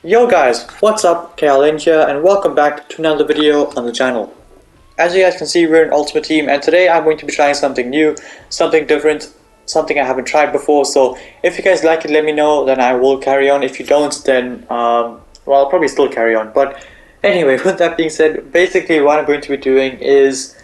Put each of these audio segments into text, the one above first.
Yo guys, what's up? KLN here and welcome back to another video on the channel. As you guys can see, we're in Ultimate Team and today I'm going to be trying something new, something different, something I haven't tried before. So if you guys like it, let me know, then I will carry on. If you don't, then well, I'll probably still carry on. But anyway, with that being said, basically what I'm going to be doing is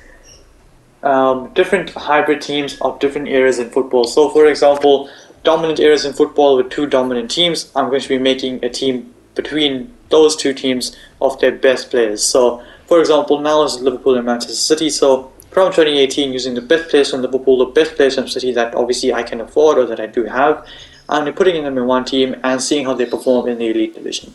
different hybrid teams of different eras in football. So for example, dominant eras in football with two dominant teams, I'm going to be making a team between those two teams of their best players. So for example, now is Liverpool and Manchester City. So from 2018, using the best players from Liverpool, the best players from City that obviously I can afford or that I do have, and putting them in one team and seeing how they perform in the elite division.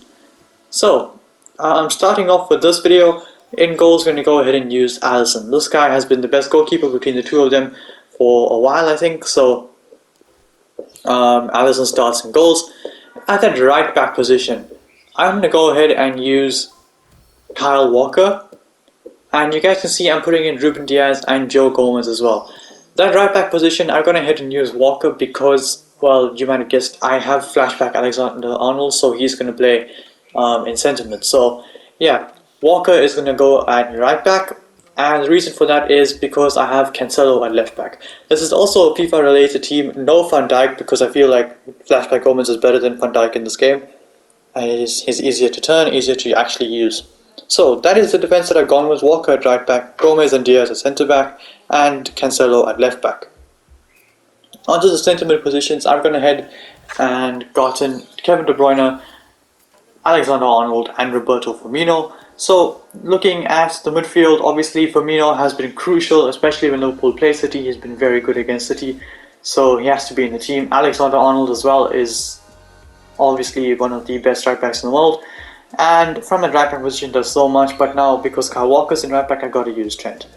So I'm starting off with this video. In goals, going to go ahead and use Alisson. This guy has been the best goalkeeper between the two of them for a while, I think. So Alisson starts in goals. At that right back position, I'm going to go ahead and use Kyle Walker. And you guys can see I'm putting in Ruben Diaz and Joe Gomez as well. That right back position, I'm going to ahead and use Walker because, well, you might have guessed, I have flashback Alexander-Arnold, so he's going to play in centre mid. So yeah, Walker is going to go at right back, and the reason for that is because I have Cancelo at left back. This is also a FIFA related team, no Van Dijk, because I feel like flashback Gomez is better than Van Dijk in this game. He's easier to turn, easier to actually use. So that is the defense that I've gone with: Walker at right back, Gomez and Diaz at centre back, and Cancelo at left back. Onto the centre mid positions, I've gone ahead and gotten Kevin De Bruyne, Alexander-Arnold and Roberto Firmino. So looking at the midfield, obviously Firmino has been crucial, especially when Liverpool play City. He's been very good against City, so he has to be in the team. Alexander-Arnold as well is obviously one of the best right backs in the world, and from the right back position does so much. But now because Kyle Walker's in right back, I got to use Trent.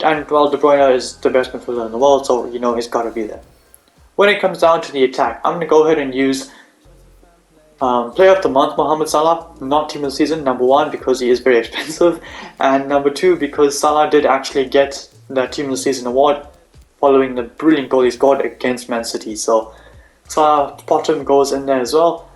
And well, De Bruyne is the best midfielder in the world, so you know he's got to be there. When it comes down to the attack, I'm going to go ahead and use Player of the Month Mohamed Salah, not Team of the Season, number one because he is very expensive, and number two because Salah did actually get the Team of the Season award following the brilliant goal he scored against Man City. So Salah bottom goes in there as well.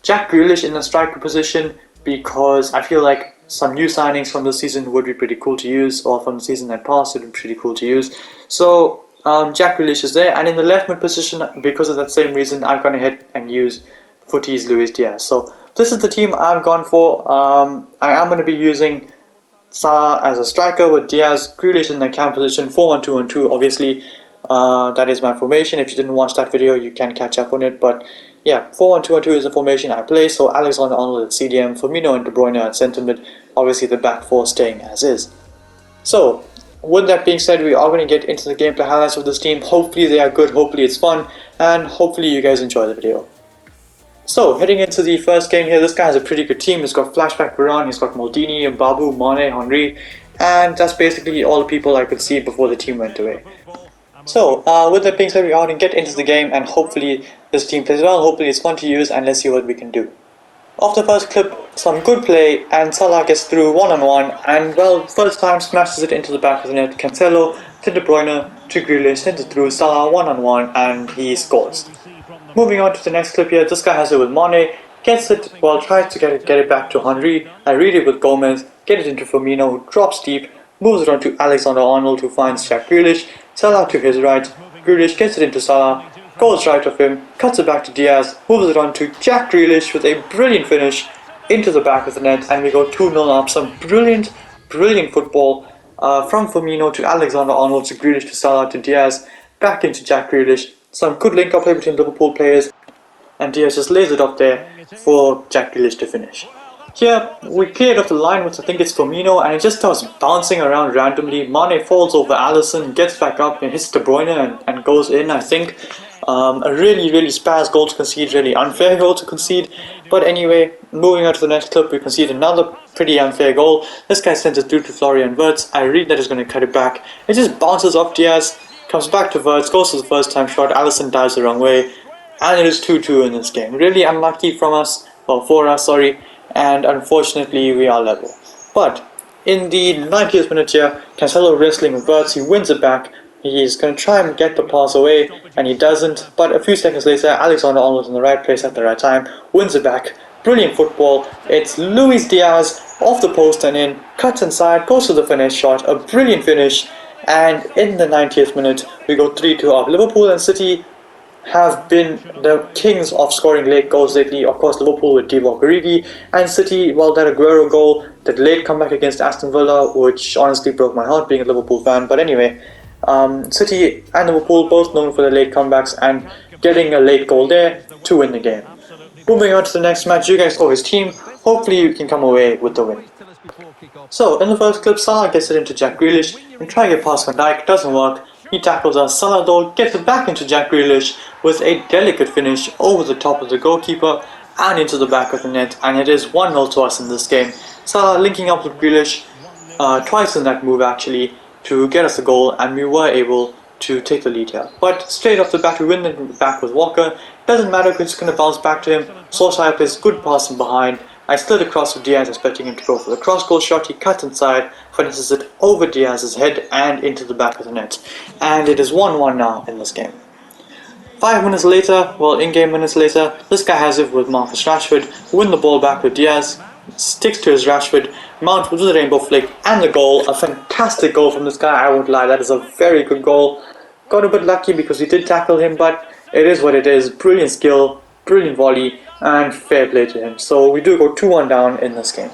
Jack Grealish in the striker position because I feel like some new signings from this season would be pretty cool to use, or from the season that passed would be pretty cool to use. So Jack Grealish is there, and in the left mid position, because of that same reason, I've gone ahead and used Footy's Luis Diaz. So this is the team I've gone for. I am going to be using Salah as a striker with Diaz, Grealish in the cam position, 4-1-2-1-2. Obviously, that is my formation. If you didn't watch that video, you can catch up on it. But yeah, 4-1-2-1-2 is the formation I play. So Alexander-Arnold at CDM, Firmino and De Bruyne at centre mid. Obviously, the back four staying as is. So with that being said, we are going to get into the gameplay highlights of this team. Hopefully they are good, hopefully it's fun, and hopefully you guys enjoy the video. So, heading into the first game here, this guy has a pretty good team. He's got Flashback Varane, he's got Maldini, Babu, Mane, Henry, and that's basically all the people I could see before the team went away. So, with that being said, we are going to get into the game, and hopefully this team plays well, hopefully it's fun to use, and let's see what we can do. Off the first clip, some good play, and Salah gets through one-on-one, and well, first time smashes it into the back of the net. Cancelo to De Bruyne to Grealish, sends it through Salah one-on-one, and he scores. Moving on to the next clip here, this guy has it with Mane, gets it, well, tries to get it back to Henry. I read it with Gomez, get it into Firmino, who drops deep, moves it on to Alexander-Arnold, who finds Jack Grealish. Salah to his right, Grealish gets it into Salah, goes right of him, cuts it back to Diaz, moves it on to Jack Grealish with a brilliant finish into the back of the net, and we go 2-0 up. Some brilliant football from Firmino to Alexander-Arnold to Grealish to Salah to Diaz, back into Jack Grealish. Some good link-up play between Liverpool players, and Diaz just lays it up there for Jack Grealish to finish. Here, we cleared off the line with, I think it's Firmino, and it just starts bouncing around randomly. Mane falls over Alisson, gets back up and hits De Bruyne and goes in, I think. A really spaz goal to concede, really unfair goal to concede. But anyway, moving on to the next clip, we concede another pretty unfair goal. This guy sends it through to Florian Wirtz. I read that he's going to cut it back. It just bounces off Diaz, comes back to Wirtz, goes to the first time shot. Alisson dives the wrong way, and it is 2-2 in this game. Really unlucky for us, and unfortunately we are level. But in the 90th minute here, Cancelo wrestling with Wirtz, he wins it back. He's going to try and get the pass away, and he doesn't. But a few seconds later, Alexander-Arnold in the right place at the right time wins it back. brilliant football. It's Luis Diaz off the post and in, cuts inside, goes to the finish shot, a brilliant finish, and in the 90th minute we go 3-2 up. Liverpool and City have been the kings of scoring late goals lately. Of course, Liverpool with Divock Origi, and City, well, that Aguero goal, that late comeback against Aston Villa, which honestly broke my heart being a Liverpool fan. But anyway, City and Liverpool both known for their late comebacks and getting a late goal there to win the game. Moving on to the next match, you guys saw his team. Hopefully you can come away with the win. So, in the first clip, Salah gets it into Jack Grealish and try to get past Van Dijk, doesn't work. He tackles us. Salah though gets it back into Jack Grealish with a delicate finish over the top of the goalkeeper and into the back of the net, and it is 1-0 to us in this game. Salah linking up with Grealish twice in that move actually to get us a goal, and we were able to take the lead here. But straight off the bat we win the back with Walker. Doesn't matter because it's going to bounce back to him. Solskjaer plays good pass from behind. I slid across with Diaz, expecting him to go for the cross goal shot. He cuts inside, finishes it over Diaz's head and into the back of the net. And it is 1-1 now in this game. 5 minutes later, well, in-game minutes later, this guy has it with Marcus Rashford. Win the ball back with Diaz, sticks to his Rashford, Mount with the rainbow flick and the goal. A fantastic goal from this guy, I won't lie, that is a very good goal. Got a bit lucky because we did tackle him, but it is what it is. Brilliant skill, brilliant volley, and fair play to him. So we do go 2-1 down in this game.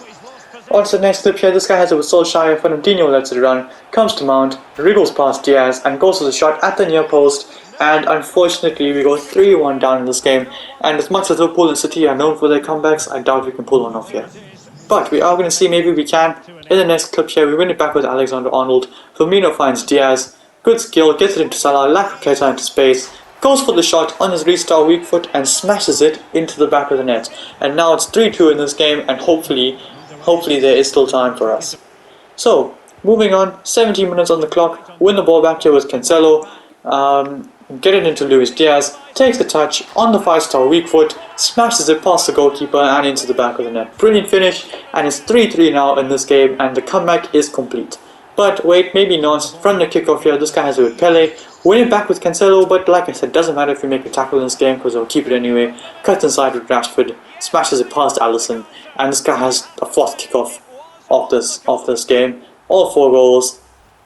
On to the next clip here, this guy has it with Solskjaer. Fernandinho lets it run, comes to Mount, wriggles past Diaz and goes for the shot at the near post, and unfortunately we go 3-1 down in this game. And as much as Liverpool and City are known for their comebacks, I doubt we can pull one off here. But we are going to see maybe we can. In the next clip here, we win it back with Alexander-Arnold. Firmino finds Diaz, good skill, gets it into Salah, Lacazette into space, goes for the shot on his restart weak foot and smashes it into the back of the net. And now it's 3-2 in this game, and hopefully there is still time for us. So, moving on, 17 minutes on the clock, win the ball back here with Cancelo, get it into Luis Diaz, takes the touch on the 5-star weak foot, smashes it past the goalkeeper and into the back of the net. Brilliant finish, and it's 3-3 now in this game, and the comeback is complete. But wait, maybe not. From the kickoff here, this guy has it with Pele. Win it back with Cancelo, but like I said, doesn't matter if we make a tackle in this game because they'll keep it anyway. Cuts inside with Rashford, smashes it past Alisson, and this guy has a fourth kickoff of this game. All 4 goals,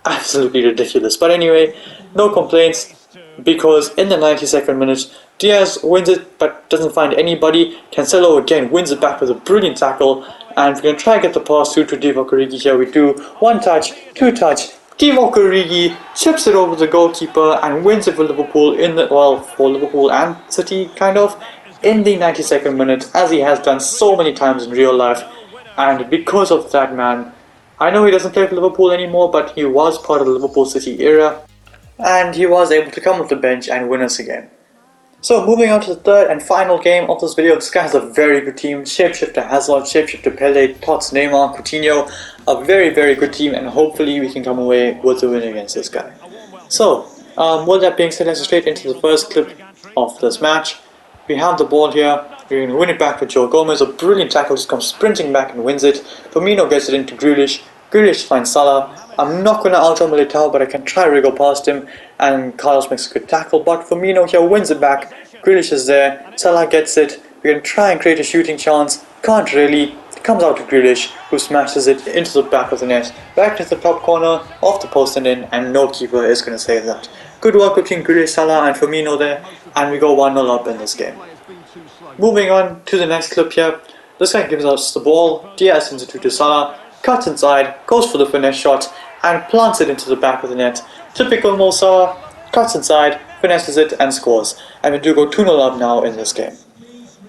absolutely ridiculous. But anyway, no complaints because in the 92nd minute, Diaz wins it but doesn't find anybody. Cancelo again wins it back with a brilliant tackle, and we're going to try and get the pass through to Divock Origi here. We do 1 touch, 2 touch. Divock Origi chips it over the goalkeeper and wins it for Liverpool for Liverpool and City kind of in the 92nd minute, as he has done so many times in real life. And because of that, man, I know he doesn't play for Liverpool anymore, but he was part of the Liverpool City era and he was able to come off the bench and win us again. So moving on to the third and final game of this video, this guy has a very good team. Shapeshifter Hazard, Shapeshifter Pele, Tots, Neymar, Coutinho. A very, very good team, and hopefully we can come away with the win against this guy. So, with that being said, let's go straight into the first clip of this match. We have the ball here. We're going to win it back with Joe Gomez. A brilliant tackle, just comes sprinting back and wins it. Firmino gets it into Grealish. Grealish finds Salah. I'm not going to out-on Militao, but I can try to wriggle past him, and Carlos makes a good tackle, but Firmino here wins it back. Grealish is there, Salah gets it. We're going to try and create a shooting chance. Can't really. It comes out to Grealish, who smashes it into the back of the net, back to the top corner, off the post and in, and no keeper is going to save that. Good work between Grealish, Salah and Firmino there, and we go 1-0 up in this game. Moving on to the next clip here, this guy gives us the ball, Diaz sends it to Salah, cuts inside, goes for the finesse shot, and plants it into the back of the net. Typical Mo Salah, cuts inside, finesses it and scores, and we do go 2-0 up now in this game.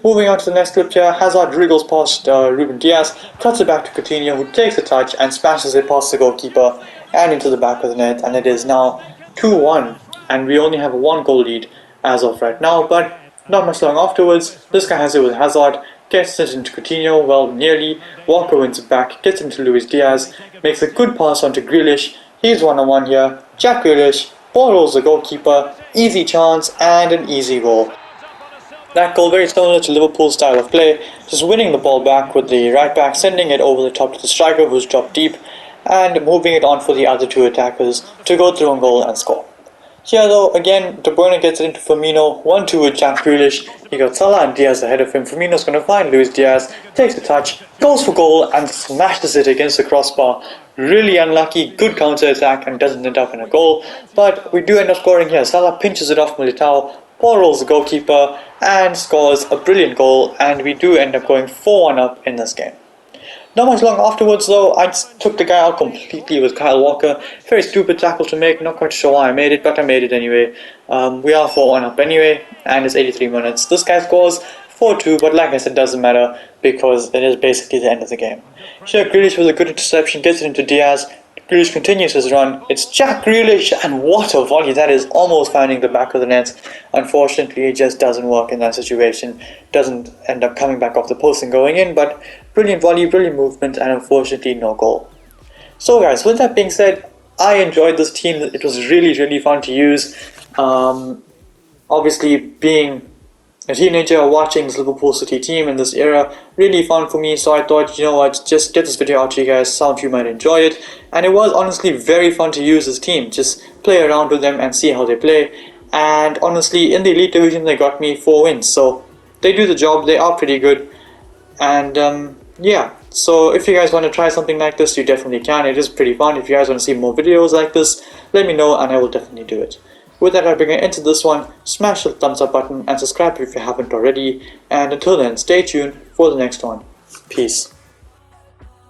Moving on to the next clip here, Hazard wriggles past Ruben Diaz, cuts it back to Coutinho, who takes the touch and smashes it past the goalkeeper and into the back of the net, and it is now 2-1, and we only have a 1-goal lead as of right now, but not much long afterwards, this guy has it with Hazard, gets it into Coutinho, well, nearly. Walker wins it back, gets into Luis Diaz, makes a good pass onto Grealish. He's 1-on-1 here. Jack Grealish, ball rolls the goalkeeper, easy chance and an easy goal. That goal very similar to Liverpool's style of play, just winning the ball back with the right back, sending it over the top to the striker who's dropped deep, and moving it on for the other 2 attackers to go through on goal and score. Here though, again, De Bruyne gets it into Firmino, 1-2 with Jack Grealish. He got Salah and Diaz ahead of him. Firmino's going to find Luis Diaz, takes the touch, goes for goal and smashes it against the crossbar. Really unlucky, good counter attack and doesn't end up in a goal. But we do end up scoring here. Salah pinches it off Militao, ball rolls the goalkeeper and scores a brilliant goal, and we do end up going 4-1 up in this game. Not much long afterwards though, I just took the guy out completely with Kyle Walker. Very stupid tackle to make, not quite sure why I made it, but I made it anyway. We are 4-1 up anyway, and it's 83 minutes. This guy scores 4-2, but like I said, doesn't matter because it is basically the end of the game. Here Grealish with a good interception, gets it into Diaz. Grealish continues his run. It's Jack Grealish, and what a volley that is, almost finding the back of the net. Unfortunately, it just doesn't work in that situation. Doesn't end up coming back off the post and going in, but brilliant volley, brilliant movement, and unfortunately no goal. So guys, with that being said, I enjoyed this team. It was really fun to use. Obviously, being a teenager watching this Liverpool City team in this era, really fun for me, so I thought, you know what, just get this video out to you guys, some of you might enjoy it. And it was honestly very fun to use this team, just play around with them and see how they play. And honestly, in the Elite Division they got me 4 wins, so they do the job, they are pretty good. And yeah, so if you guys want to try something like this, you definitely can. It is pretty fun. If you guys want to see more videos like this, let me know and I will definitely do it. With that, I bring an end to this one. Smash the thumbs up button and subscribe if you haven't already. And until then, stay tuned for the next one. Peace.